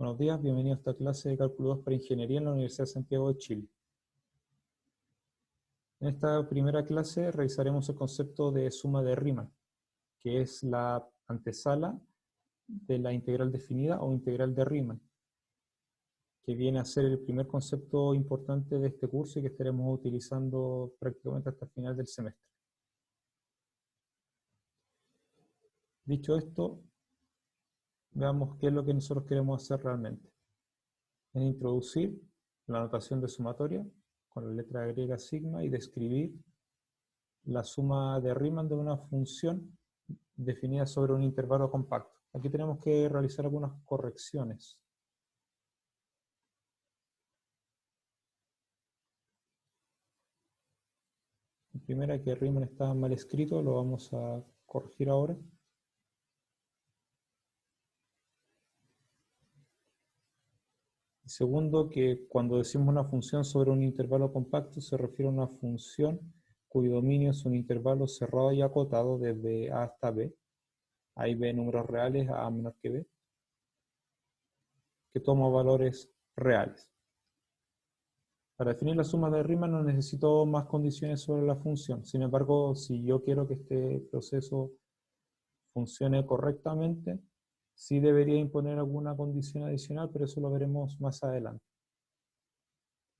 Buenos días, bienvenido a esta clase de Cálculo 2 para Ingeniería en la Universidad de Santiago de Chile. En esta primera clase revisaremos el concepto de suma de Riemann, que es la antesala de la integral definida o integral de Riemann, que viene a ser el primer concepto importante de este curso y que estaremos utilizando prácticamente hasta el final del semestre. Dicho esto, veamos qué es lo que nosotros queremos hacer realmente. Es introducir la notación de sumatoria con la letra griega sigma y describir la suma de Riemann de una función definida sobre un intervalo compacto. Aquí tenemos que realizar algunas correcciones. La primera, que Riemann está mal escrito, lo vamos a corregir ahora. Segundo, que cuando decimos una función sobre un intervalo compacto se refiere a una función cuyo dominio es un intervalo cerrado y acotado desde A hasta B. A y B números reales, A menor que B, que toma valores reales. Para definir la suma de Riemann no necesito más condiciones sobre la función. Sin embargo, si yo quiero que este proceso funcione correctamente, sí debería imponer alguna condición adicional, pero eso lo veremos más adelante.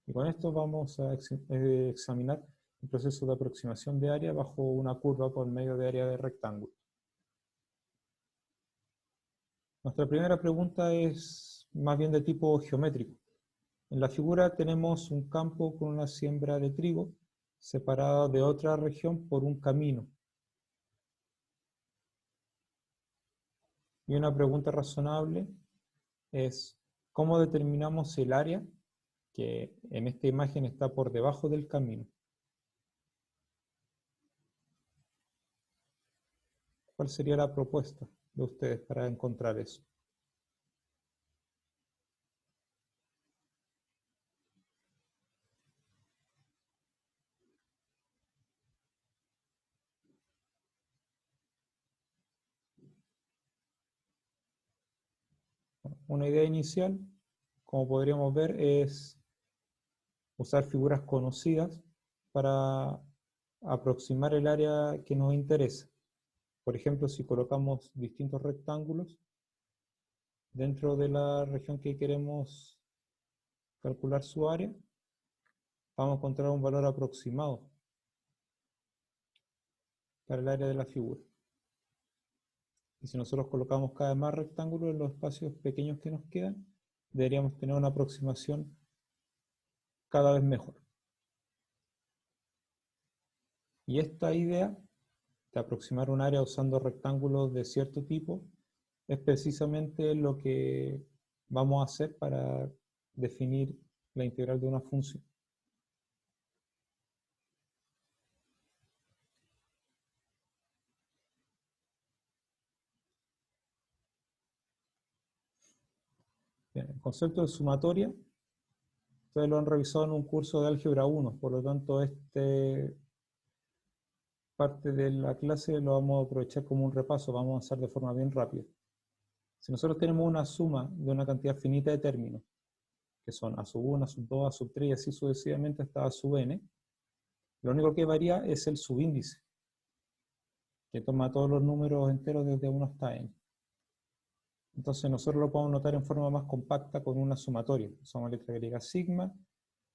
Y con esto vamos a examinar el proceso de aproximación de área bajo una curva por medio de área de rectángulo. Nuestra primera pregunta es más bien de tipo geométrico. En la figura tenemos un campo con una siembra de trigo separada de otra región por un camino. Y una pregunta razonable es, ¿cómo determinamos el área que en esta imagen está por debajo del camino? ¿Cuál sería la propuesta de ustedes para encontrar eso? Una idea inicial, como podríamos ver, es usar figuras conocidas para aproximar el área que nos interesa. Por ejemplo, si colocamos distintos rectángulos dentro de la región que queremos calcular su área, vamos a encontrar un valor aproximado para el área de la figura. Y si nosotros colocamos cada vez más rectángulos en los espacios pequeños que nos quedan, deberíamos tener una aproximación cada vez mejor. Y esta idea de aproximar un área usando rectángulos de cierto tipo es precisamente lo que vamos a hacer para definir la integral de una función. Bien, el concepto de sumatoria, ustedes lo han revisado en un curso de álgebra 1, por lo tanto parte de la clase lo vamos a aprovechar como un repaso, vamos a avanzar de forma bien rápida. Si nosotros tenemos una suma de una cantidad finita de términos, que son a sub 1, a sub 2, a sub 3 y así sucesivamente hasta a sub n, lo único que varía es el subíndice, que toma todos los números enteros desde 1 hasta n. Entonces nosotros lo podemos notar en forma más compacta con una sumatoria. Usamos la letra griega sigma,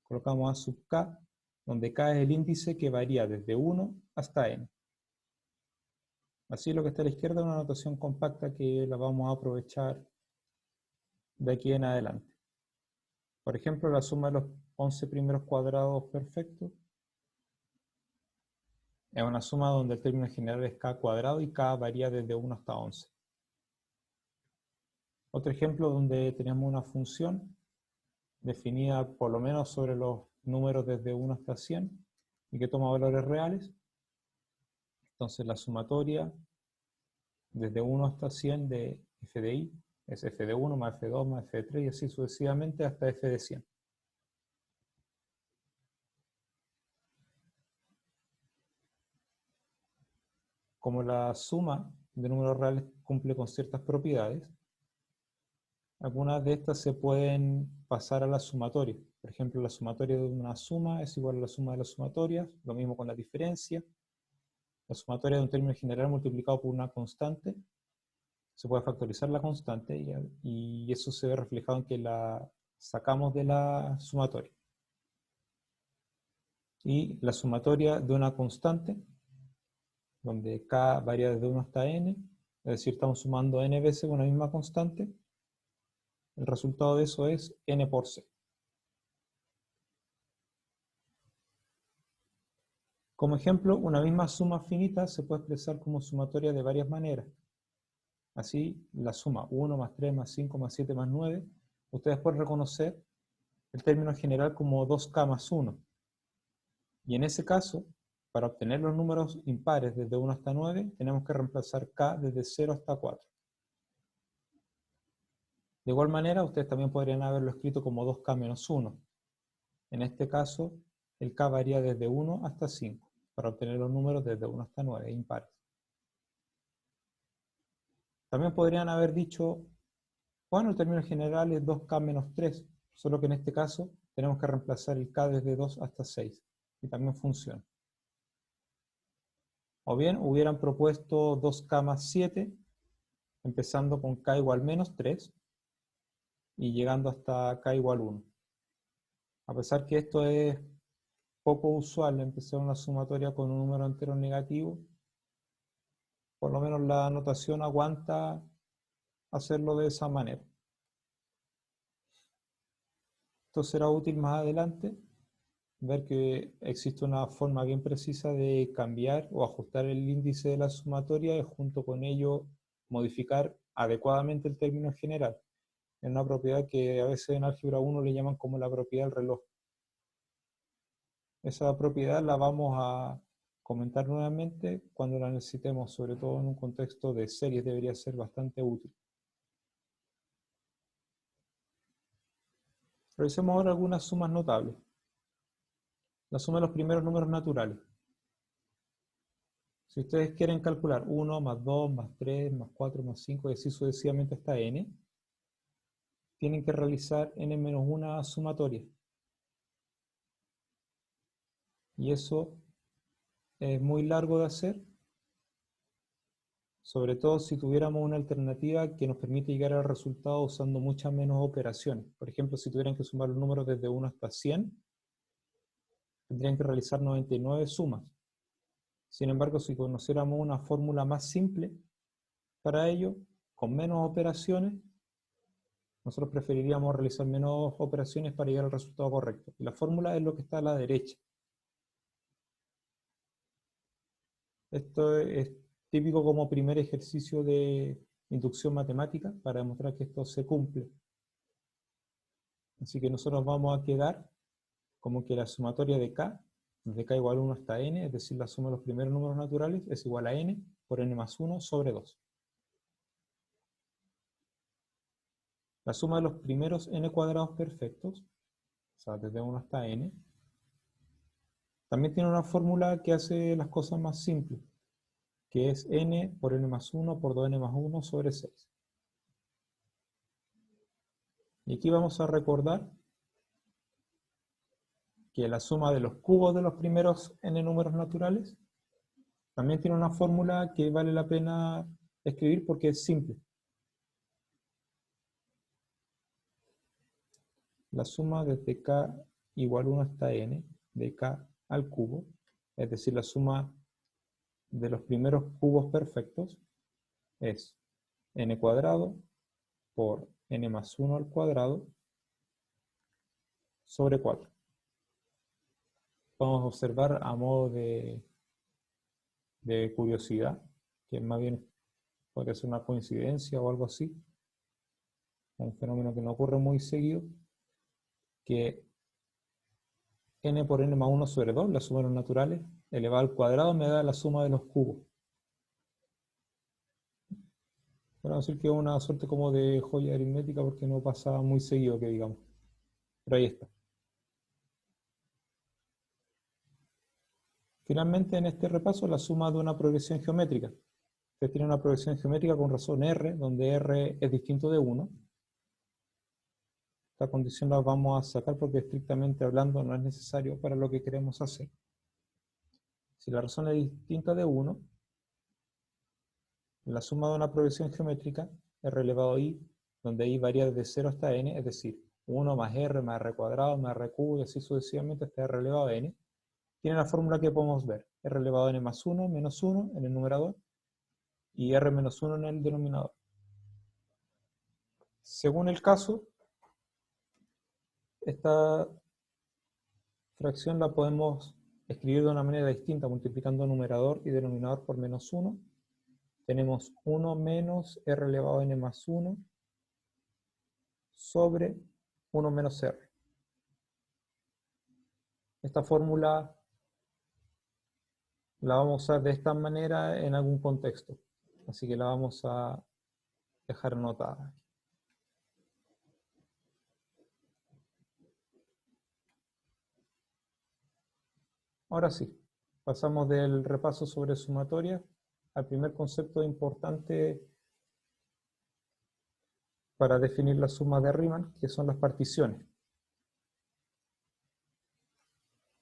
colocamos a sub k, donde k es el índice que varía desde 1 hasta n. Así lo que está a la izquierda es una notación compacta que la vamos a aprovechar de aquí en adelante. Por ejemplo, la suma de los 11 primeros cuadrados perfectos es una suma donde el término general es k cuadrado y k varía desde 1 hasta 11. Otro ejemplo donde tenemos una función definida por lo menos sobre los números desde 1 hasta 100 y que toma valores reales. Entonces la sumatoria desde 1 hasta 100 de f de i es f de 1 más f de 2 más f de 3 y así sucesivamente hasta f de 100. Como la suma de números reales cumple con ciertas propiedades, Algunas de estas se pueden pasar a la sumatoria. Por ejemplo, la sumatoria de una suma es igual a la suma de las sumatorias, lo mismo con la diferencia. La sumatoria de un término general multiplicado por una constante, se puede factorizar la constante y eso se ve reflejado en que la sacamos de la sumatoria. Y la sumatoria de una constante, donde k varía desde 1 hasta n, es decir, estamos sumando n veces una misma constante, el resultado de eso es n por c. Como ejemplo, una misma suma finita se puede expresar como sumatoria de varias maneras. Así, la suma 1 más 3 más 5 más 7 más 9, ustedes pueden reconocer el término general como 2k más 1. Y en ese caso, para obtener los números impares desde 1 hasta 9, tenemos que reemplazar k desde 0 hasta 4. De igual manera, ustedes también podrían haberlo escrito como 2k menos 1. En este caso, el k varía desde 1 hasta 5, para obtener los números desde 1 hasta 9, impares. También podrían haber dicho, bueno, el término general es 2k menos 3, solo que en este caso tenemos que reemplazar el k desde 2 hasta 6, y también funciona. O bien hubieran propuesto 2k más 7, empezando con k igual menos 3, y llegando hasta k igual 1. A pesar que esto es poco usual, empezar una sumatoria con un número entero negativo, por lo menos la notación aguanta hacerlo de esa manera. Esto será útil más adelante, ver que existe una forma bien precisa de cambiar o ajustar el índice de la sumatoria y junto con ello modificar adecuadamente el término general. Es una propiedad que a veces en álgebra 1 le llaman como la propiedad del reloj. Esa propiedad la vamos a comentar nuevamente cuando la necesitemos, sobre todo en un contexto de series debería ser bastante útil. Revisemos ahora algunas sumas notables. La suma de los primeros números naturales. Si ustedes quieren calcular 1 más 2 más 3 más 4 más 5 y así sucesivamente hasta n, tienen que realizar n menos una sumatoria. Y eso es muy largo de hacer, sobre todo si tuviéramos una alternativa que nos permite llegar al resultado usando muchas menos operaciones. Por ejemplo, si tuvieran que sumar los números desde 1 hasta 100, tendrían que realizar 99 sumas. Sin embargo, si conociéramos una fórmula más simple para ello, con menos operaciones, nosotros preferiríamos realizar menos operaciones para llegar al resultado correcto. Y la fórmula es lo que está a la derecha. Esto es típico como primer ejercicio de inducción matemática para demostrar que esto se cumple. Así que nosotros vamos a quedar como que la sumatoria de k, desde k igual a 1 hasta n, es decir, la suma de los primeros números naturales, es igual a n por n más 1 sobre 2. La suma de los primeros n cuadrados perfectos, o sea, desde 1 hasta n, también tiene una fórmula que hace las cosas más simples, que es n por n más 1 por 2n más 1 sobre 6. Y aquí vamos a recordar que la suma de los cubos de los primeros n números naturales también tiene una fórmula que vale la pena escribir porque es simple. La suma desde k igual 1 hasta n de k al cubo, es decir, la suma de los primeros cubos perfectos, es n cuadrado por n más 1 al cuadrado sobre 4. Vamos a observar a modo de curiosidad, que más bien podría ser una coincidencia o algo así, un fenómeno que no ocurre muy seguido, que n por n más 1 sobre 2, la suma de los naturales, elevado al cuadrado me da la suma de los cubos. Podemos decir que es una suerte como de joya aritmética porque no pasa muy seguido, que digamos. Pero ahí está. Finalmente, en este repaso, la suma de una progresión geométrica. Ustedes tienen una progresión geométrica con razón R, donde R es distinto de 1. Esta condición la vamos a sacar porque estrictamente hablando no es necesario para lo que queremos hacer. Si la razón es distinta de 1, la suma de una progresión geométrica, r elevado a i, donde i varía desde 0 hasta n, es decir, 1 más r cuadrado más r cubo y así sucesivamente hasta r elevado a n, tiene la fórmula que podemos ver, r elevado a n más 1 menos 1 en el numerador y r menos 1 en el denominador. Según el caso, esta fracción la podemos escribir de una manera distinta, multiplicando numerador y denominador por menos 1. Tenemos 1 menos r elevado a n más 1 sobre 1 menos r. Esta fórmula la vamos a usar de esta manera en algún contexto, así que la vamos a dejar anotada. Ahora sí, pasamos del repaso sobre sumatoria al primer concepto importante para definir la suma de Riemann, que son las particiones.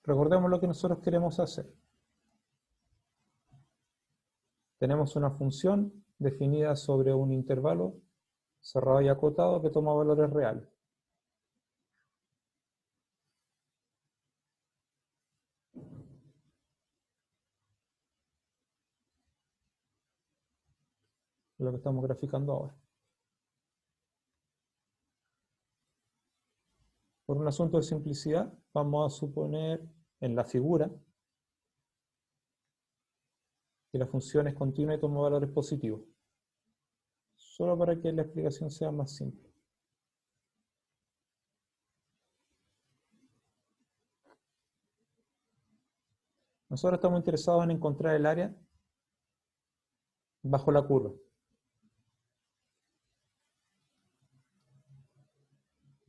Recordemos lo que nosotros queremos hacer. Tenemos una función definida sobre un intervalo cerrado y acotado que toma valores reales. Lo que estamos graficando ahora. Por un asunto de simplicidad, vamos a suponer en la figura que la función es continua y toma valores positivos. Solo para que la explicación sea más simple. Nosotros estamos interesados en encontrar el área bajo la curva.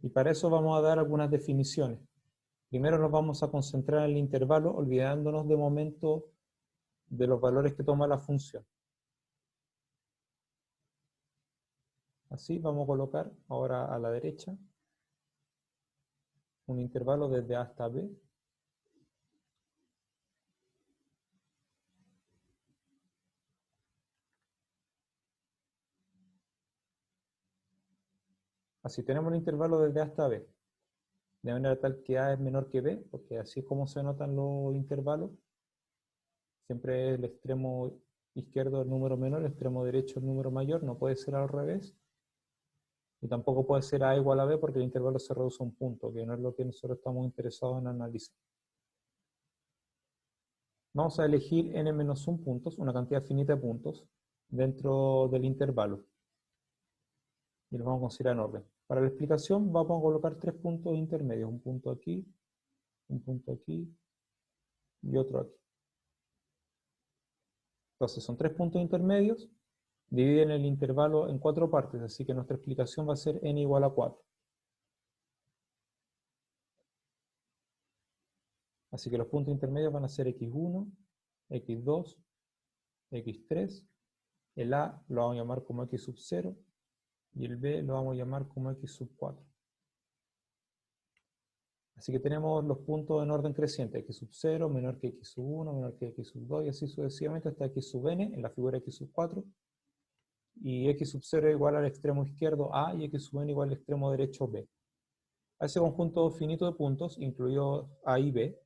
Y para eso vamos a dar algunas definiciones. Primero nos vamos a concentrar en el intervalo, olvidándonos de momento de los valores que toma la función. Así vamos a colocar ahora a la derecha un intervalo desde A hasta B. Así tenemos el intervalo desde A hasta B, de manera tal que A es menor que B, porque así es como se notan los intervalos. Siempre el extremo izquierdo el número menor, el extremo derecho el número mayor, no puede ser al revés. Y tampoco puede ser A igual a B porque el intervalo se reduce a un punto, que no es lo que nosotros estamos interesados en analizar. Vamos a elegir n-1 puntos, una cantidad finita de puntos, dentro del intervalo. Y los vamos a considerar en orden. Para la explicación vamos a colocar 3 puntos intermedios, un punto aquí y otro aquí. Entonces son 3 puntos intermedios, dividen el intervalo en 4 partes, así que nuestra explicación va a ser n igual a 4. Así que los puntos intermedios van a ser x1, x2, x3, el a lo vamos a llamar como x sub 0, y el b lo vamos a llamar como x sub 4. Así que tenemos los puntos en orden creciente, x sub 0, menor que x sub 1, menor que x sub 2, y así sucesivamente hasta x sub n, en la figura x sub 4, y x sub 0 igual al extremo izquierdo a, y x sub n igual al extremo derecho b. A ese conjunto finito de puntos, incluidos a y b,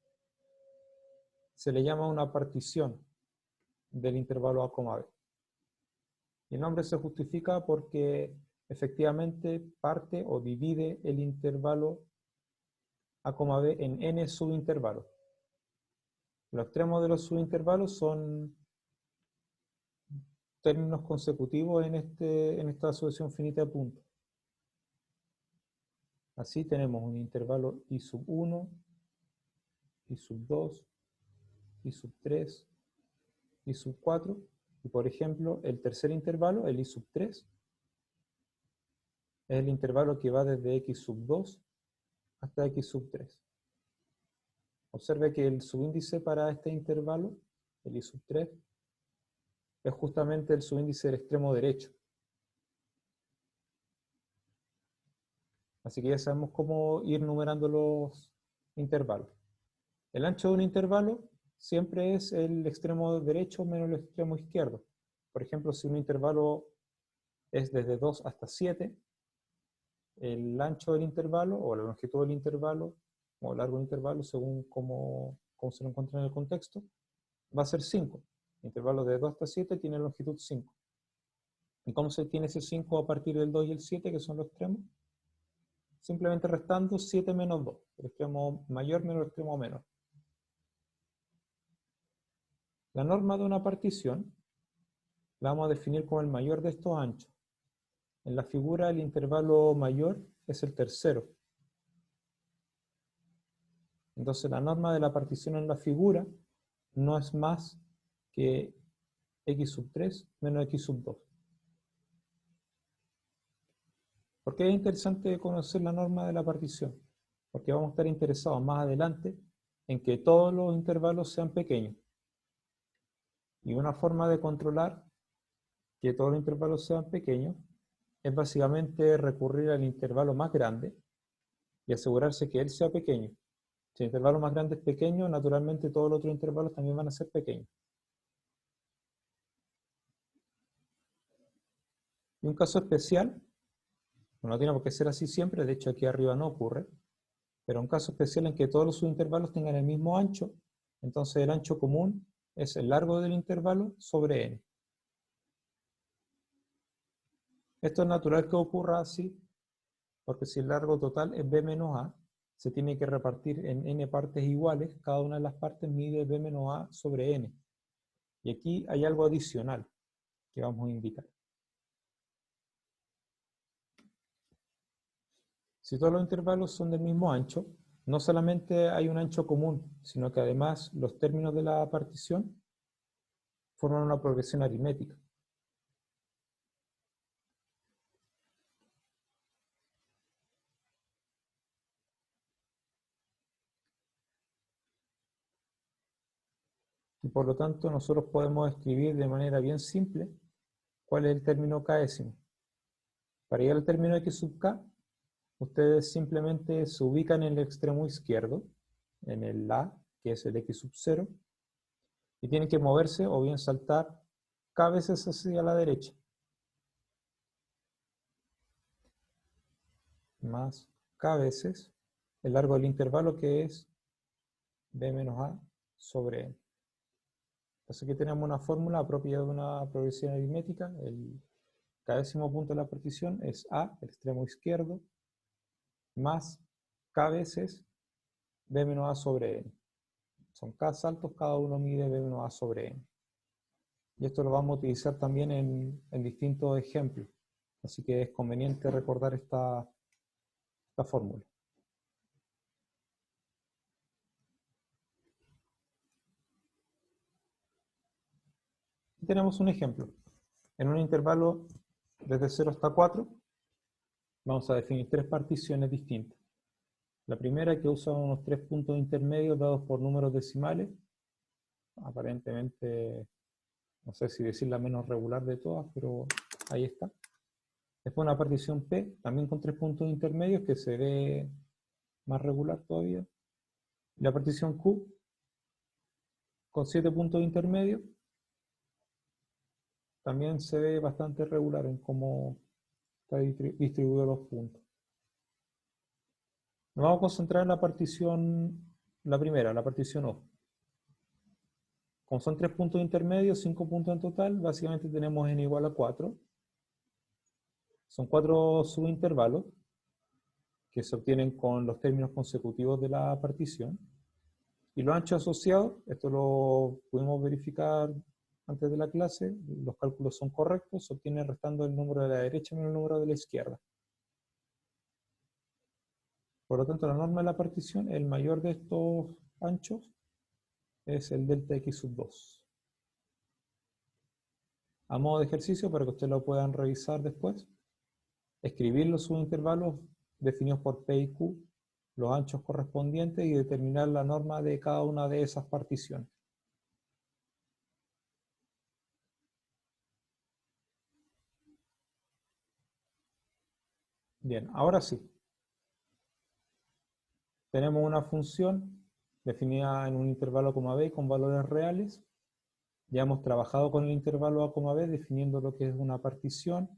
se le llama una partición del intervalo a, b. Y el nombre se justifica porque efectivamente parte o divide el intervalo a, b en n subintervalos. Los extremos de los subintervalos son términos consecutivos en esta sucesión finita de puntos. Así tenemos un intervalo i sub 1, i sub 2, i sub 3, i sub 4, y por ejemplo el tercer intervalo, el i sub 3, es el intervalo que va desde x sub 2 hasta x sub 3. Observe que el subíndice para este intervalo, el i sub 3, es justamente el subíndice del extremo derecho. Así que ya sabemos cómo ir numerando los intervalos. El ancho de un intervalo siempre es el extremo derecho menos el extremo izquierdo. Por ejemplo, si un intervalo es desde 2 hasta 7, el ancho del intervalo o la longitud del intervalo o el largo del intervalo, según cómo se lo encuentra en el contexto, va a ser 5. El intervalo de 2 hasta 7 tiene longitud 5. ¿Y cómo se tiene ese 5 a partir del 2 y el 7, que son los extremos? Simplemente restando 7 menos 2, el extremo mayor menos el extremo menor. La norma de una partición la vamos a definir como el mayor de estos anchos. En la figura el intervalo mayor es el tercero. Entonces la norma de la partición en la figura no es más que x sub 3 menos x sub 2. ¿Por qué es interesante conocer la norma de la partición? Porque vamos a estar interesados más adelante en que todos los intervalos sean pequeños. Y una forma de controlar que todos los intervalos sean pequeños es básicamente recurrir al intervalo más grande y asegurarse que él sea pequeño. Si el intervalo más grande es pequeño, naturalmente todos los otros intervalos también van a ser pequeños. Y un caso especial, no tiene por qué ser así siempre, de hecho aquí arriba no ocurre, pero un caso especial en que todos los subintervalos tengan el mismo ancho, entonces el ancho común es el largo del intervalo sobre n. Esto es natural que ocurra así, porque si el largo total es b menos a, se tiene que repartir en n partes iguales, cada una de las partes mide b menos a sobre n. Y aquí hay algo adicional que vamos a indicar. Si todos los intervalos son del mismo ancho, no solamente hay un ancho común, sino que además los términos de la partición forman una progresión aritmética. Y por lo tanto nosotros podemos escribir de manera bien simple cuál es el término k'ésimo. Para llegar al término x sub k, ustedes simplemente se ubican en el extremo izquierdo, en el a, que es el x sub 0, y tienen que moverse o bien saltar k veces hacia la derecha. Más k veces el largo del intervalo, que es b menos a sobre n. Así que tenemos una fórmula propia de una progresión aritmética. El k'ésimo punto de la partición es a, el extremo izquierdo, más k veces b menos a sobre n. Son k saltos, cada uno mide b menos a sobre n. Y esto lo vamos a utilizar también en distintos ejemplos. Así que es conveniente recordar esta fórmula. Y tenemos un ejemplo. En un intervalo desde 0 hasta 4, vamos a definir tres particiones distintas. La primera, que usa unos 3 puntos intermedios dados por números decimales. Aparentemente, no sé si decir la menos regular de todas, pero ahí está. Después una partición P, también con 3 puntos intermedios, que se ve más regular todavía. La partición Q, con 7 puntos intermedios, también se ve bastante regular en cómo está distribuido los puntos. Nos vamos a concentrar en la partición, la primera, la partición O. Como son 3 puntos intermedios, 5 puntos en total, básicamente tenemos n igual a 4. Son 4 subintervalos que se obtienen con los términos consecutivos de la partición. Y los anchos asociados, esto lo pudimos verificar antes de la clase, los cálculos son correctos, se obtiene restando el número de la derecha menos el número de la izquierda. Por lo tanto, la norma de la partición, el mayor de estos anchos, es el delta x sub 2. A modo de ejercicio, para que ustedes lo puedan revisar después, escribir los subintervalos definidos por P y Q, los anchos correspondientes y determinar la norma de cada una de esas particiones. Bien, ahora sí. tenemos una función definida en un intervalo a, b con valores reales. Ya hemos trabajado con el intervalo a, b definiendo lo que es una partición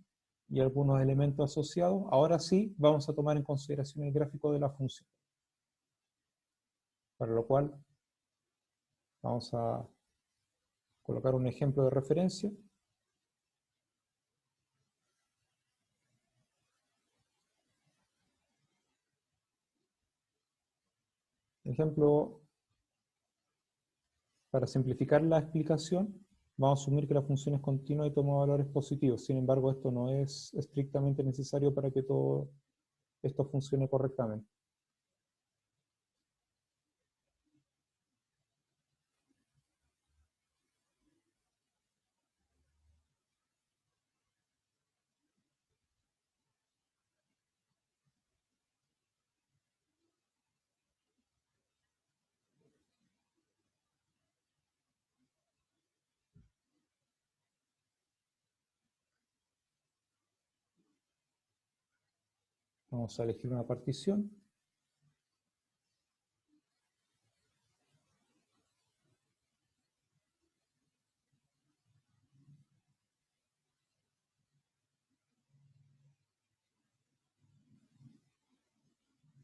y algunos elementos asociados. Ahora sí vamos a tomar en consideración el gráfico de la función. Para lo cual vamos a colocar un ejemplo de referencia. Ejemplo, para simplificar la explicación, vamos a asumir que la función es continua y toma valores positivos. Sin embargo, esto no es estrictamente necesario para que todo esto funcione correctamente. Vamos a elegir una partición.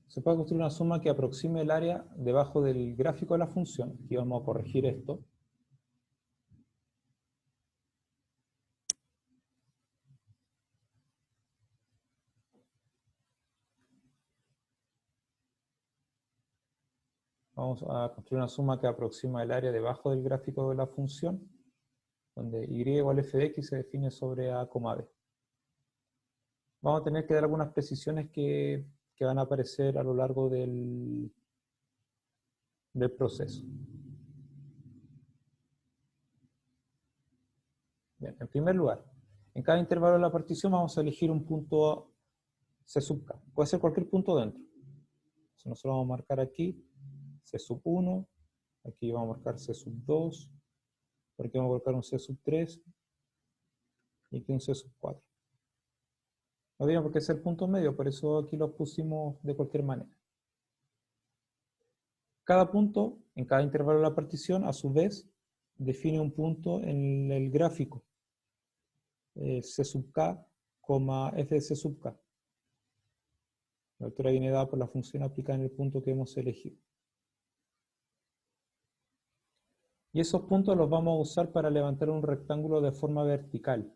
Se puede construir una suma que aproxime el área debajo del gráfico de la función. Aquí vamos a corregir esto. Vamos a construir una suma que aproxima el área debajo del gráfico de la función, donde y igual f de x se define sobre a, b. Vamos a tener que dar algunas precisiones que van a aparecer a lo largo del proceso. Bien, en primer lugar, en cada intervalo de la partición vamos a elegir un punto C sub k. Puede ser cualquier punto dentro. Entonces nosotros vamos a marcar aquí C sub 1, aquí vamos a marcar C sub 2, por aquí vamos a colocar un C sub 3, y aquí un C sub 4. No tiene por qué ser punto medio, por eso aquí los pusimos de cualquier manera. Cada punto, en cada intervalo de la partición, a su vez, define un punto en el gráfico. C sub k, f de C sub k. La altura viene dada por la función aplicada en el punto que hemos elegido. Y esos puntos los vamos a usar para levantar un rectángulo de forma vertical.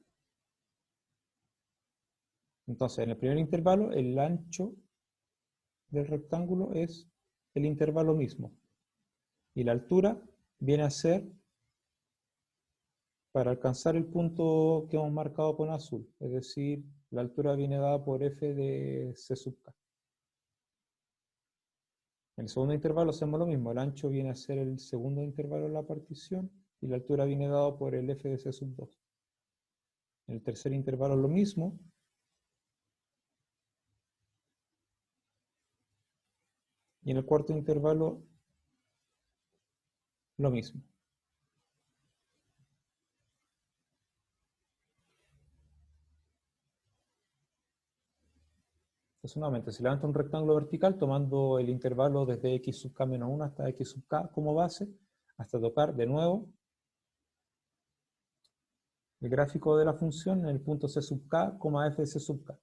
Entonces, en el primer intervalo, el ancho del rectángulo es el intervalo mismo. Y la altura viene a ser para alcanzar el punto que hemos marcado con azul. Es decir, la altura viene dada por f de C sub k. En el segundo intervalo hacemos lo mismo. El ancho viene a ser el segundo intervalo de la partición y la altura viene dada por el f de C sub 2. En el tercer intervalo lo mismo. Y en el cuarto intervalo lo mismo. Entonces nuevamente se levanta un rectángulo vertical tomando el intervalo desde x sub k menos 1 hasta x sub k como base, hasta tocar de nuevo el gráfico de la función en el punto c sub k, f de c sub k.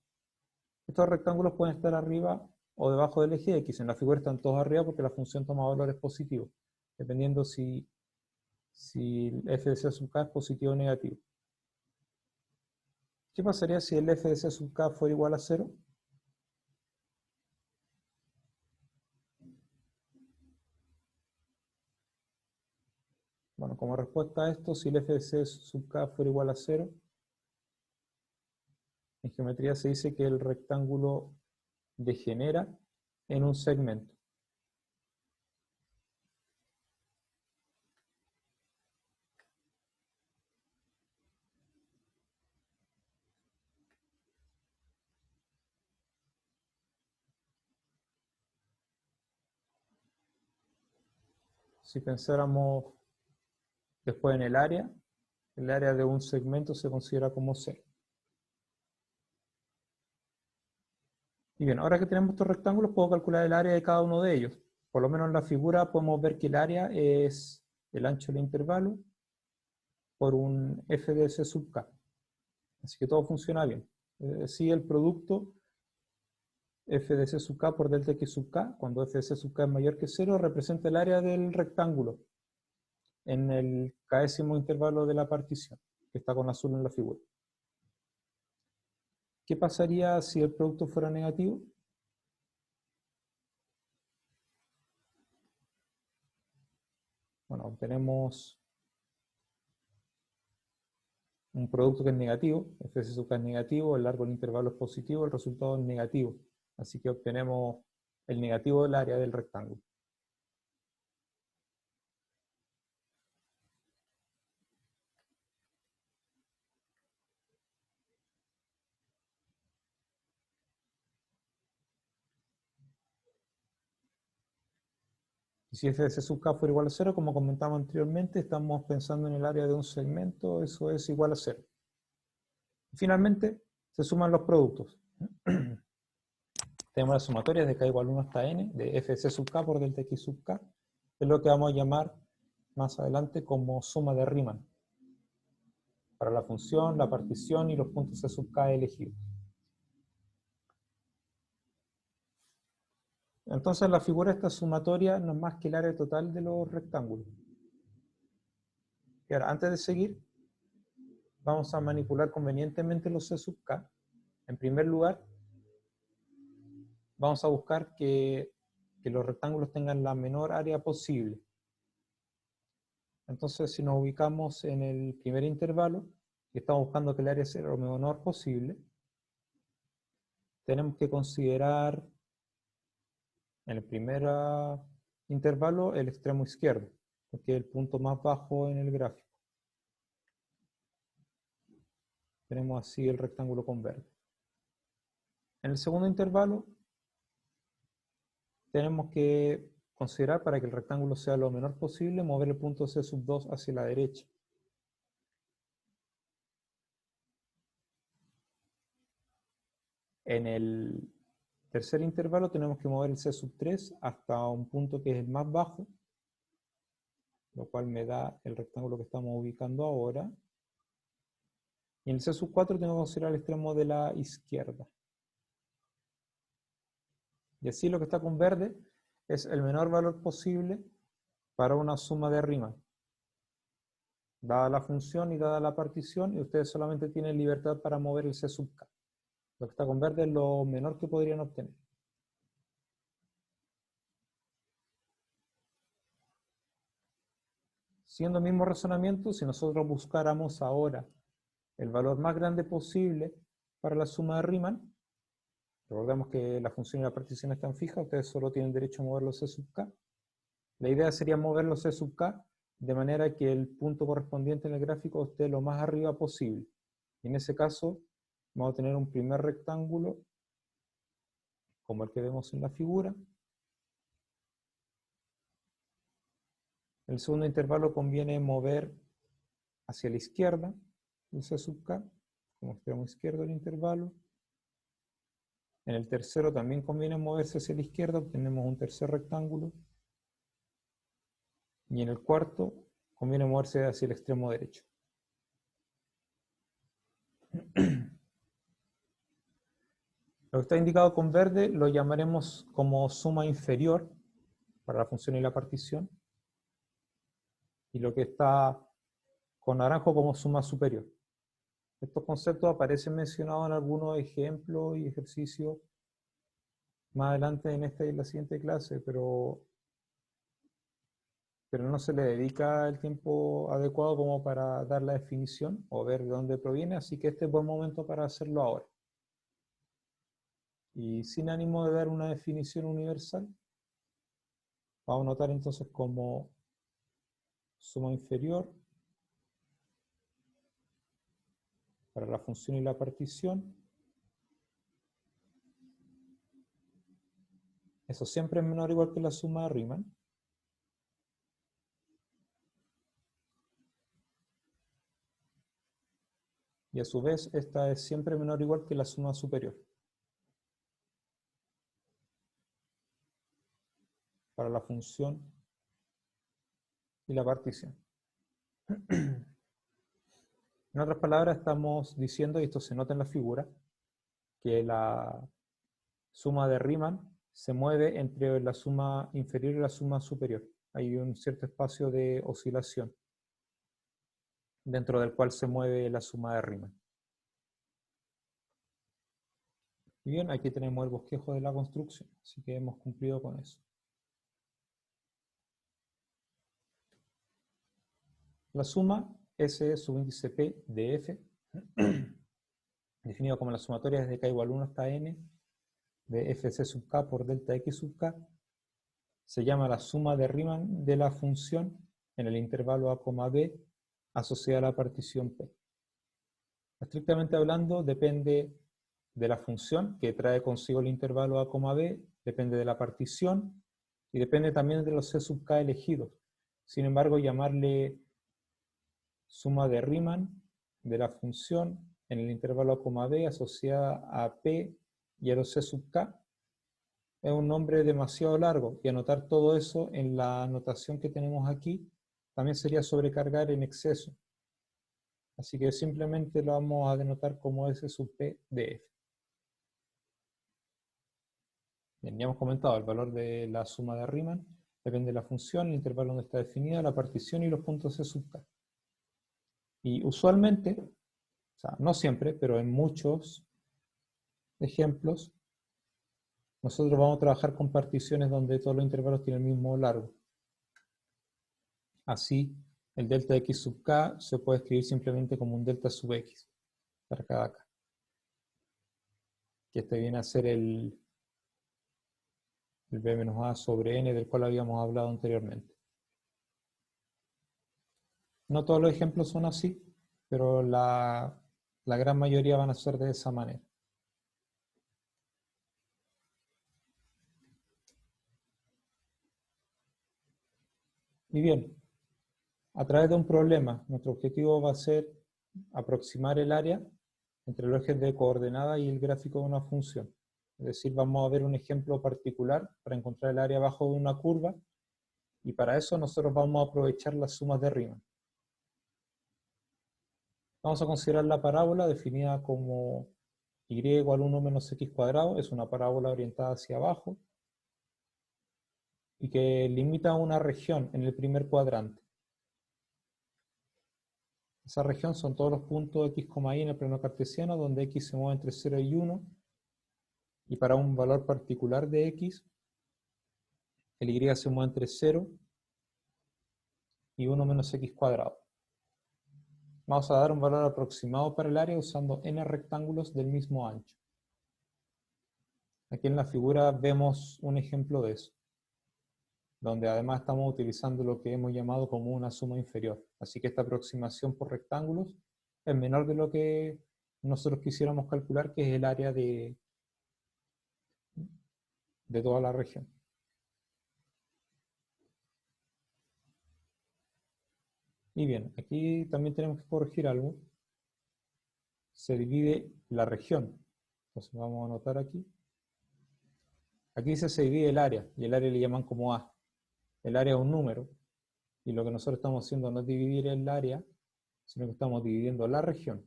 Estos rectángulos pueden estar arriba o debajo del eje x. En la figura están todos arriba porque la función toma valores positivos, dependiendo si f de c sub k es positivo o negativo. ¿Qué pasaría si el f de c sub k fuera igual a 0? Bueno, como respuesta a esto, si el f de c sub k fuera igual a 0, en geometría se dice que el rectángulo degenera en un segmento. Si pensáramos después en el área de un segmento se considera como 0. Y bien, ahora que tenemos estos rectángulos, puedo calcular el área de cada uno de ellos. Por lo menos en la figura podemos ver que el área es el ancho del intervalo por un f de c sub k. Así que todo funciona bien. Sí, el producto f de c sub k por delta x sub k, cuando f de c sub k es mayor que 0, representa el área del rectángulo en el késimo intervalo de la partición, que está con azul en la figura. ¿Qué pasaría si el producto fuera negativo? Bueno, tenemos un producto que es negativo, f de c sub k es negativo, el largo del intervalo es positivo, el resultado es negativo. Así que obtenemos el negativo del área del rectángulo. Y si f de c sub k fuera igual a 0, como comentamos anteriormente, estamos pensando en el área de un segmento, eso es igual a 0. Y finalmente, se suman los productos. Tenemos las sumatorias de k igual a 1 hasta n, de f de c sub k por delta x sub k, es lo que vamos a llamar más adelante como suma de Riemann, para la función, la partición y los puntos c sub k elegidos. Entonces la figura de esta sumatoria no es más que el área total de los rectángulos. Y ahora, antes de seguir, vamos a manipular convenientemente los c sub k. En primer lugar, vamos a buscar que los rectángulos tengan la menor área posible. Entonces, si nos ubicamos en el primer intervalo, y estamos buscando que el área sea lo menor posible, tenemos que considerar en el primer intervalo el extremo izquierdo, porque es el punto más bajo en el gráfico. Tenemos así el rectángulo con verde. En el segundo intervalo, tenemos que considerar, para que el rectángulo sea lo menor posible, mover el punto C sub 2 hacia la derecha. En el tercer intervalo tenemos que mover el C sub 3 hasta un punto que es el más bajo, lo cual me da el rectángulo que estamos ubicando ahora. Y en el C sub 4 tengo que considerar el extremo de la izquierda. Y así lo que está con verde es el menor valor posible para una suma de Riemann, dada la función y dada la partición, y ustedes solamente tienen libertad para mover el C sub k. Lo que está con verde es lo menor que podrían obtener. Siguiendo el mismo razonamiento, si nosotros buscáramos ahora el valor más grande posible para la suma de Riemann, recordemos que la función y la partición están fijas, ustedes solo tienen derecho a mover los C sub k. La idea sería mover los C sub k de manera que el punto correspondiente en el gráfico esté lo más arriba posible. Y en ese caso, vamos a tener un primer rectángulo, como el que vemos en la figura. El segundo intervalo conviene mover hacia la izquierda el C sub k, como extremo izquierdo del intervalo. En el tercero también conviene moverse hacia la izquierda, obtenemos un tercer rectángulo. Y en el cuarto conviene moverse hacia el extremo derecho. Lo que está indicado con verde lo llamaremos como suma inferior para la función y la partición. Y lo que está con naranjo como suma superior. Estos conceptos aparecen mencionados en algunos ejemplos y ejercicios más adelante en esta y en la siguiente clase, pero no se le dedica el tiempo adecuado como para dar la definición o ver de dónde proviene, así que este es buen momento para hacerlo ahora. Y sin ánimo de dar una definición universal, vamos a notar entonces como suma inferior para la función y la partición. Eso siempre es menor o igual que la suma de Riemann. Y a su vez, esta es siempre menor o igual que la suma superior. para la función y la partición. En otras palabras, estamos diciendo, y esto se nota en la figura, que la suma de Riemann se mueve entre la suma inferior y la suma superior. Hay un cierto espacio de oscilación dentro del cual se mueve la suma de Riemann. Y bien, aquí tenemos el bosquejo de la construcción, así que hemos cumplido con eso. La suma S subíndice P de F, definido como la sumatoria desde k igual 1 hasta n, de fc sub k por delta x sub k, se llama la suma de Riemann de la función en el intervalo a, b asociada a la partición P. Estrictamente hablando, depende de la función que trae consigo el intervalo a, b, depende de la partición y depende también de los c sub k elegidos. Sin embargo, llamarle suma de Riemann de la función en el intervalo a, b asociada a P y a los c sub k es un nombre demasiado largo, y anotar todo eso en la notación que tenemos aquí también sería sobrecargar en exceso. Así que simplemente lo vamos a denotar como S sub P de F. Bien, ya hemos comentado, el valor de la suma de Riemann depende de la función, el intervalo donde está definida, la partición y los puntos C sub K. Y usualmente, o sea, no siempre, pero en muchos ejemplos, nosotros vamos a trabajar con particiones donde todos los intervalos tienen el mismo largo. Así, el delta de x sub k se puede escribir simplemente como un delta sub x para cada k. Que este viene a ser el b menos a sobre n del cual habíamos hablado anteriormente. No todos los ejemplos son así, pero la gran mayoría van a ser de esa manera. Y bien, a través de un problema, nuestro objetivo va a ser aproximar el área entre los ejes de coordenada y el gráfico de una función. Es decir, vamos a ver un ejemplo particular para encontrar el área abajo de una curva, y para eso nosotros vamos a aprovechar las sumas de Riemann. Vamos a considerar la parábola definida como y igual a 1 menos x cuadrado, es una parábola orientada hacia abajo y que limita una región en el primer cuadrante. Esa región son todos los puntos x, y en el plano cartesiano, donde x se mueve entre 0 y 1, y para un valor particular de x, el y se mueve entre 0 y 1 menos x cuadrado. Vamos a dar un valor aproximado para el área usando n rectángulos del mismo ancho. Aquí en la figura vemos un ejemplo de eso, donde además estamos utilizando lo que hemos llamado como una suma inferior. Así que esta aproximación por rectángulos es menor de lo que nosotros quisiéramos calcular, que es el área de toda la región. Y bien, aquí también tenemos que corregir algo. Se divide la región. Entonces vamos a anotar aquí. Aquí se divide el área, y el área le llaman como A. El área es un número, y lo que nosotros estamos haciendo no es dividir el área, sino que estamos dividiendo la región.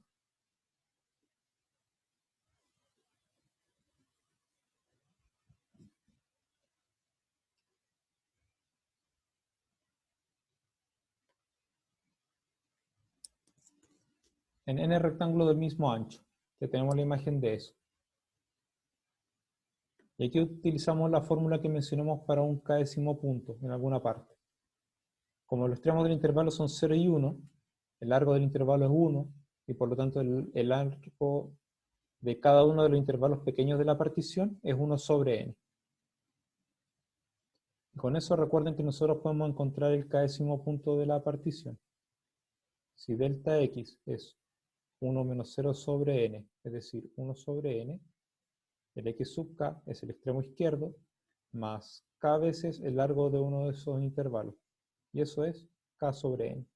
En n rectángulos del mismo ancho, que tenemos la imagen de eso. Y aquí utilizamos la fórmula que mencionamos para un k-décimo punto en alguna parte. Como los extremos del intervalo son 0 y 1, el largo del intervalo es 1, y por lo tanto el largo de cada uno de los intervalos pequeños de la partición es 1 sobre n. Y con eso recuerden que nosotros podemos encontrar el k-décimo punto de la partición. Si delta x es 1 menos 0 sobre n, es decir, 1 sobre n, el x sub k es el extremo izquierdo, más k veces el largo de uno de esos intervalos. Y eso es k sobre n.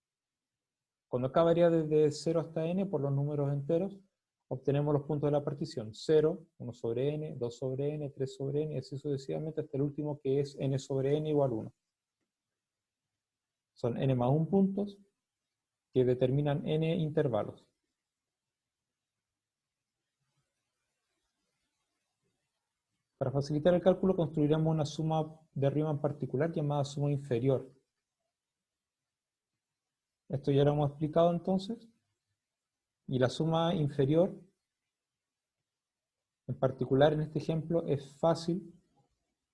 Cuando k varía desde 0 hasta n por los números enteros, obtenemos los puntos de la partición. 0, 1 sobre n, 2 sobre n, 3 sobre n, y así sucesivamente hasta el último que es n sobre n igual 1. Son n más 1 puntos que determinan n intervalos. Para facilitar el cálculo construiremos una suma de Riemann particular llamada suma inferior. Esto ya lo hemos explicado entonces. Y la suma inferior, en particular en este ejemplo, es fácil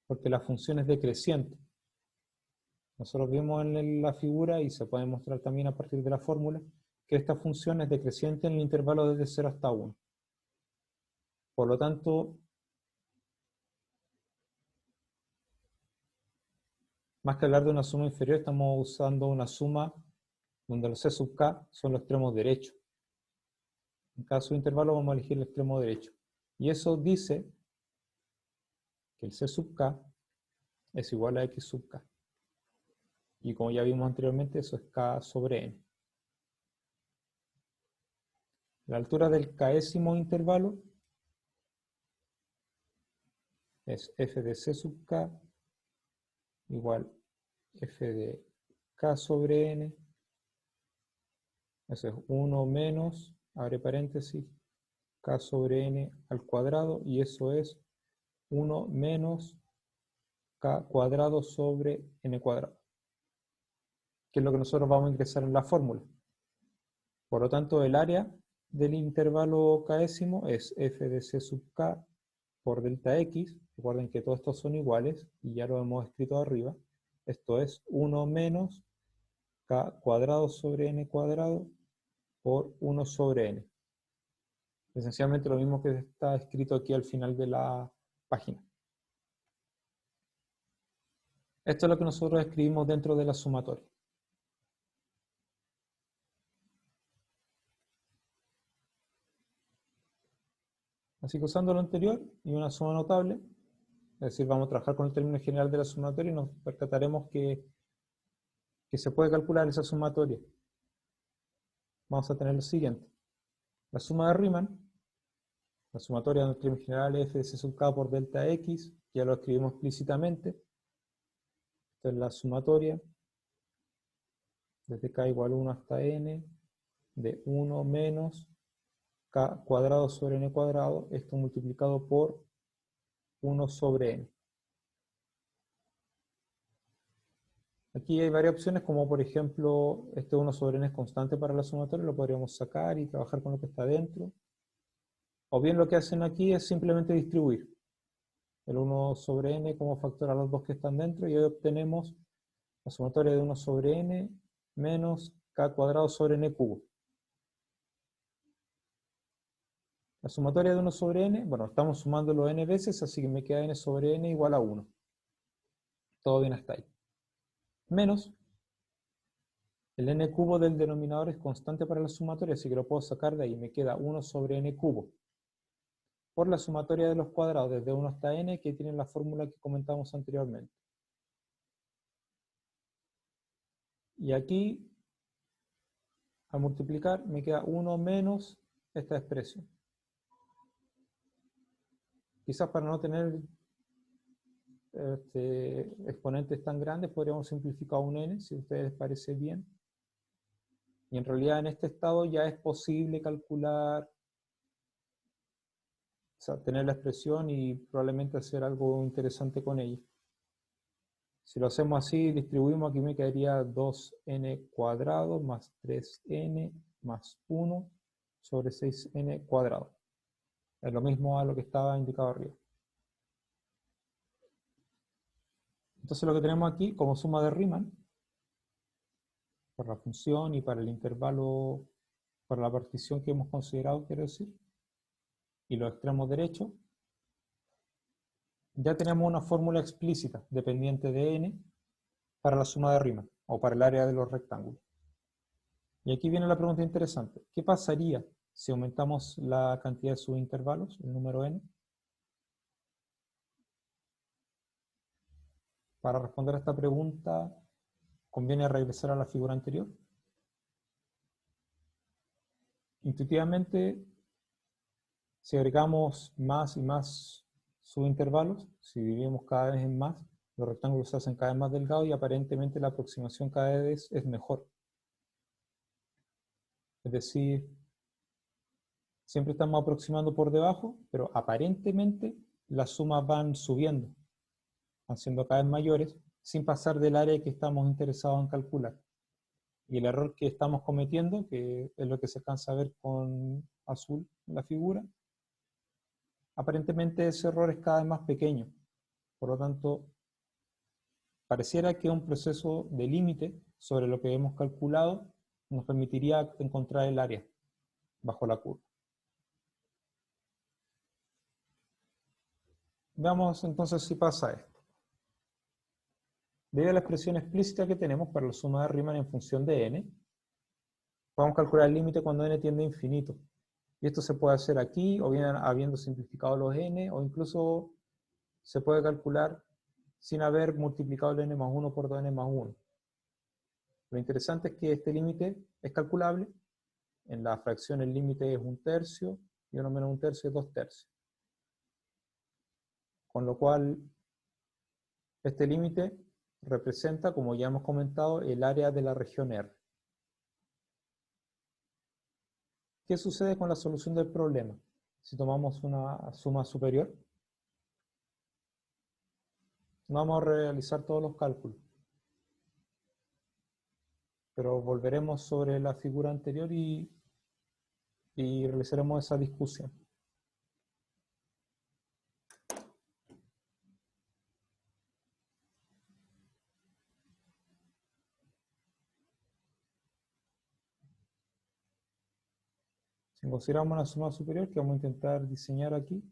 porque la función es decreciente. Nosotros vimos en la figura, y se puede mostrar también a partir de la fórmula, que esta función es decreciente en el intervalo desde 0 hasta 1. Por lo tanto, más que hablar de una suma inferior, estamos usando una suma donde los c sub k son los extremos derechos. En cada subintervalo vamos a elegir el extremo derecho. Y eso dice que el c sub k es igual a x sub k. Y como ya vimos anteriormente, eso es k sobre n. La altura del késimo intervalo es f de c sub k igual f de k sobre n. Eso es 1 menos, abre paréntesis, k sobre n al cuadrado, y eso es 1 menos k cuadrado sobre n cuadrado, que es lo que nosotros vamos a ingresar en la fórmula. Por lo tanto, el área del intervalo késimo es f de c sub k por delta x. Recuerden que todos estos son iguales, y ya lo hemos escrito arriba. Esto es 1 menos k cuadrado sobre n cuadrado por 1 sobre n. Esencialmente lo mismo que está escrito aquí al final de la página. Esto es lo que nosotros escribimos dentro de la sumatoria. Así que usando lo anterior y una suma notable, es decir, vamos a trabajar con el término general de la sumatoria y nos percataremos que se puede calcular esa sumatoria. Vamos a tener lo siguiente. La suma de Riemann, la sumatoria del término general f de c sub k por delta x, ya lo escribimos explícitamente. Esta es la sumatoria desde k igual 1 hasta n de 1 menos k cuadrado sobre n cuadrado, esto multiplicado por 1 sobre n. Aquí hay varias opciones, como por ejemplo, este 1 sobre n es constante para la sumatoria, lo podríamos sacar y trabajar con lo que está dentro. O bien lo que hacen aquí es simplemente distribuir el 1 sobre n como factor a los dos que están dentro, y hoy obtenemos la sumatoria de 1 sobre n menos k cuadrado sobre n cubo. La sumatoria de 1 sobre n, bueno, estamos sumándolo n veces, así que me queda n sobre n igual a 1. Todo bien hasta ahí. Menos el n cubo del denominador es constante para la sumatoria, así que lo puedo sacar de ahí. Me queda 1 sobre n cubo. Por la sumatoria de los cuadrados desde 1 hasta n, que tienen la fórmula que comentamos anteriormente. Y aquí, al multiplicar, me queda 1 menos esta expresión. Quizás para no tener exponentes tan grandes, podríamos simplificar un n, si a ustedes les parece bien. Y en realidad en este estado ya es posible calcular, o sea, tener la expresión y probablemente hacer algo interesante con ella. Si lo hacemos así, distribuimos, aquí me quedaría 2n cuadrado más 3n más 1 sobre 6n cuadrado. Es lo mismo a lo que estaba indicado arriba. Entonces lo que tenemos aquí como suma de Riemann, para la función y para el intervalo, para la partición que hemos considerado, quiero decir, y los extremos derechos, ya tenemos una fórmula explícita dependiente de n para la suma de Riemann, o para el área de los rectángulos. Y aquí viene la pregunta interesante. ¿Qué pasaría si aumentamos la cantidad de subintervalos, el número n? Para responder a esta pregunta, conviene regresar a la figura anterior. Intuitivamente, Si agregamos más y más subintervalos, si dividimos cada vez en más, los rectángulos se hacen cada vez más delgados y aparentemente la aproximación cada vez es mejor. Es decir, siempre estamos aproximando por debajo, pero aparentemente las sumas van subiendo, van siendo cada vez mayores, sin pasar del área que estamos interesados en calcular. Y el error que estamos cometiendo, que es lo que se alcanza a ver con azul en la figura, aparentemente ese error es cada vez más pequeño. Por lo tanto, pareciera que un proceso de límite sobre lo que hemos calculado nos permitiría encontrar el área bajo la curva. Veamos entonces si pasa esto. Debido a la expresión explícita que tenemos para la suma de Riemann en función de n, podemos calcular el límite cuando n tiende a infinito. Y esto se puede hacer aquí, o bien habiendo simplificado los n, o incluso se puede calcular sin haber multiplicado el n más 1 por 2n más 1. Lo interesante es que este límite es calculable. En la fracción el límite es 1/3, y 1 menos 1/3 es 2/3. Con lo cual, este límite representa, como ya hemos comentado, el área de la región R. ¿Qué sucede con la solución del problema? Si tomamos una suma superior, no vamos a realizar todos los cálculos, pero volveremos sobre la figura anterior y realizaremos esa discusión. Si consideramos una suma superior, que vamos a intentar diseñar aquí,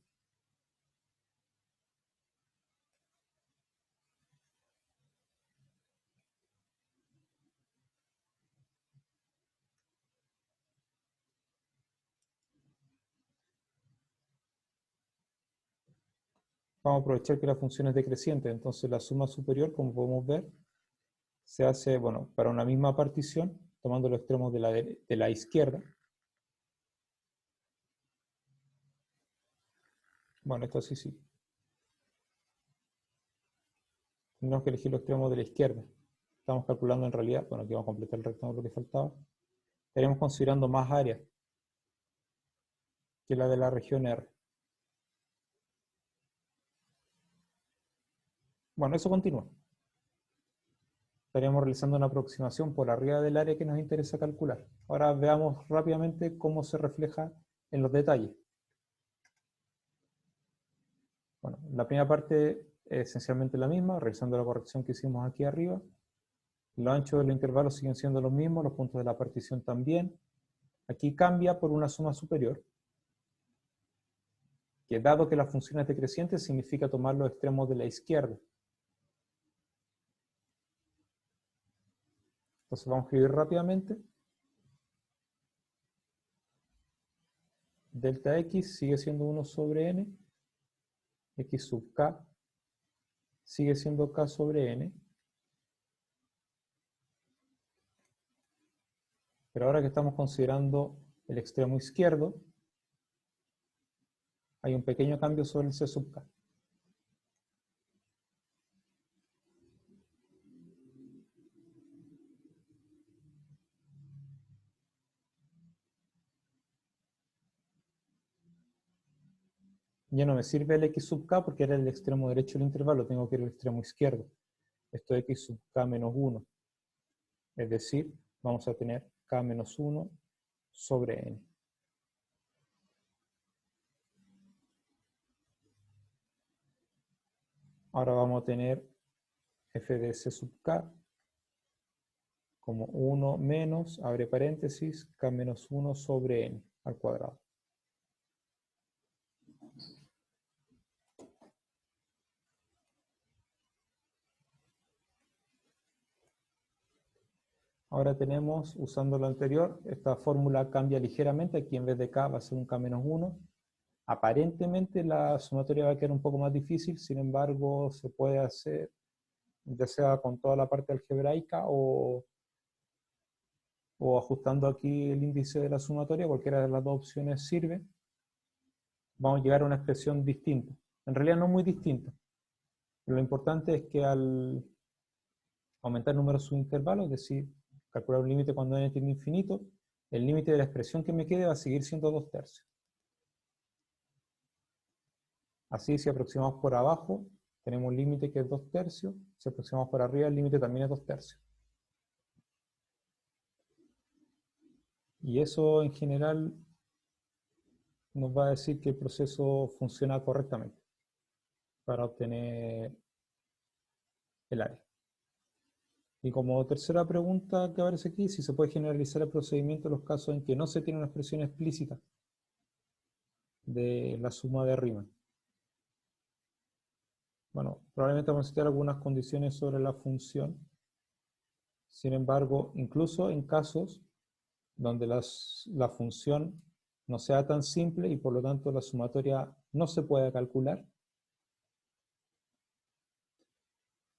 vamos a aprovechar que la función es decreciente, entonces la suma superior, como podemos ver, se hace, bueno, para una misma partición, tomando los extremos de la izquierda. Bueno, esto sí. Tenemos que elegir los extremos de la izquierda. Estamos calculando en realidad, bueno, aquí vamos a completar el rectángulo que faltaba. Estaremos considerando más área que la de la región R. Bueno, eso continúa. Estaríamos realizando una aproximación por arriba del área que nos interesa calcular. Ahora veamos rápidamente cómo se refleja en los detalles. Bueno, la primera parte es esencialmente la misma, realizando la corrección que hicimos aquí arriba. Los anchos de los intervalos siguen siendo los mismos, los puntos de la partición también. Aquí cambia por una suma superior, que dado que la función es decreciente, significa tomar los extremos de la izquierda. Entonces vamos a escribir rápidamente. Delta x sigue siendo 1 sobre n. X sub k sigue siendo k sobre n. Pero ahora que estamos considerando el extremo izquierdo, hay un pequeño cambio sobre el c sub k. Ya no me sirve el x sub k porque era el extremo derecho del intervalo, tengo que ir al extremo izquierdo. Esto es x sub k menos 1. Es decir, vamos a tener k menos 1 sobre n. Ahora vamos a tener f de c sub k como 1 menos, abre paréntesis, k menos 1 sobre n al cuadrado. Ahora tenemos, usando lo anterior, esta fórmula cambia ligeramente. Aquí en vez de k va a ser un k menos 1. Aparentemente la sumatoria va a quedar un poco más difícil, sin embargo se puede hacer ya sea con toda la parte algebraica o ajustando aquí el índice de la sumatoria. Cualquiera de las dos opciones sirve. vamos a llegar a una expresión distinta. En realidad no muy distinta. Pero lo importante es que al aumentar el número subintervalos, es decir, calcular un límite cuando n tiende a infinito, el límite de la expresión que me quede va a seguir siendo 2/3. Así, si aproximamos por abajo, tenemos un límite que es 2/3. Si aproximamos por arriba, el límite también es 2/3. Y eso en general nos va a decir que el proceso funciona correctamente para obtener el área. Y como tercera pregunta que aparece aquí, si se puede generalizar el procedimiento en los casos en que no se tiene una expresión explícita de la suma de Riemann. Bueno, probablemente vamos a citar algunas condiciones sobre la función. Sin embargo, incluso en casos donde la función no sea tan simple y por lo tanto la sumatoria no se pueda calcular,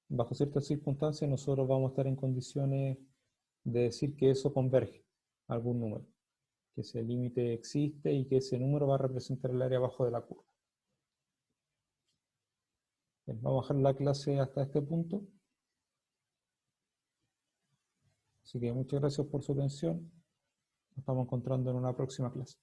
bajo ciertas circunstancias nosotros vamos a estar en condiciones de decir que eso converge a algún número, que ese límite existe y que ese número va a representar el área abajo de la curva. Bien, vamos a dejar la clase hasta este punto. Así que muchas gracias por su atención. Nos estamos encontrando en una próxima clase.